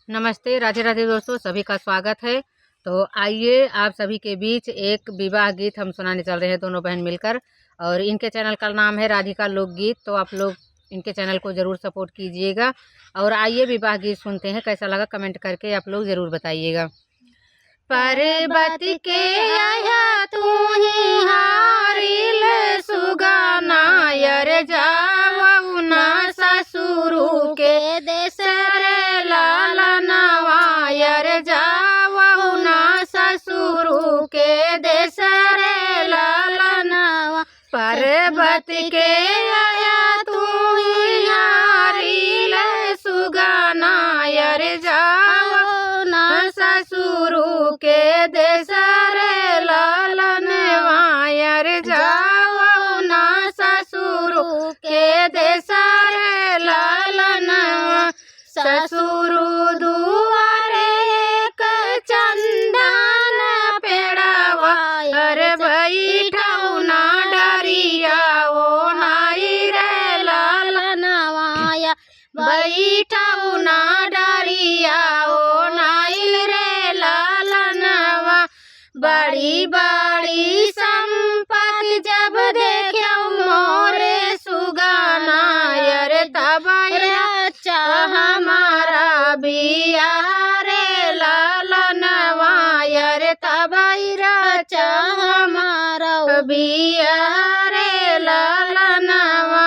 नमस्ते, राधे राधे दोस्तों, सभी का स्वागत है। तो आइए आप सभी के बीच एक विवाह गीत हम सुनाने चल रहे हैं, दोनों बहन मिलकर। और इनके चैनल का नाम है राधिका लोकगीत। तो आप लोग इनके चैनल को ज़रूर सपोर्ट कीजिएगा। और आइए विवाह गीत सुनते हैं, कैसा लगा कमेंट करके आप लोग ज़रूर बताइएगा। पर्वत के आया तू ही हारिल सुगाना, यर जावऊ ना ससुरु के देश रे लालनवा, यर जावऊ ना ससुरु के देश रे लालनवा। पर्वत के आया तू ही हारिल सुगाना, यर जावऊ ना ससुरु के देश रे लालनवा, यर जावऊ ना ससुरु के देश रे लालनवा। ससुरु दुआरे एक चंदन पेड़वा, अरे बैठऊ ना डरिया ओ नाई रे लालनवा, बैठऊ ना डरिया ओ नाइल रे लालनवा। बड़ी बड़ी संपत्ति जब देखऊ मोरे सुगाना, यर तब अच्छा हमारा बिया रे लालनवा, यर तब अच्छा हमारा बिया रे लालनवा।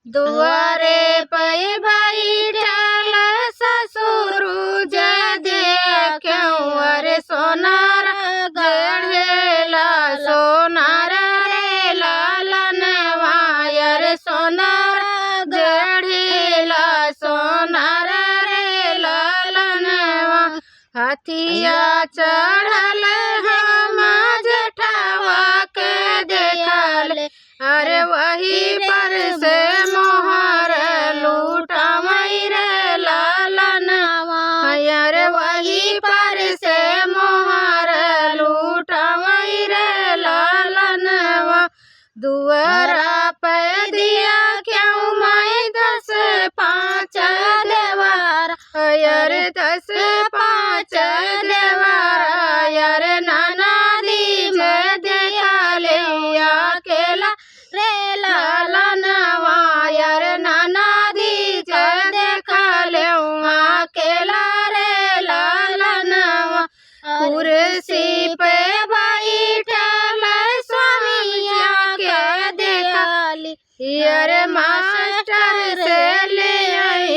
दुआरे पे बैठल ससुरु जे देखऊं, अरे सोनार गढ़ेला सोनार रे लालनवा, अरे सोनार गढ़ेला सोनार रे लालनवा। हथिया चढ़ल हम जेठवा के देखल, अरे वही पर से मोहर लूटवई रे लालनवा, अरे वही पर से मोहर लूटवई रे लालनवा। दुआरा पे दिया क्यों मैं 10-5 देवार, अरे 10-5 देवार, अरे नाना दी में देखा ले अकेला रे लालनवा, यर नाना दी जय देखा ले अकेला रे लालनवा। कुर्सी पे बैठल स्वामिया के देखली, यर मास्टर से ले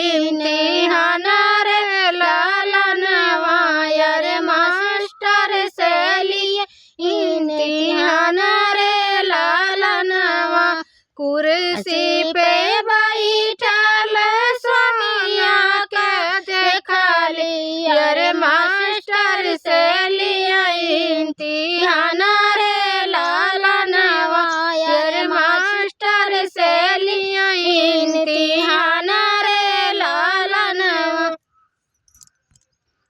इम्तिहान रे लालनवा, यर मास्टर से लिए इम्तिहान रे लालनवा। कुर्सी पे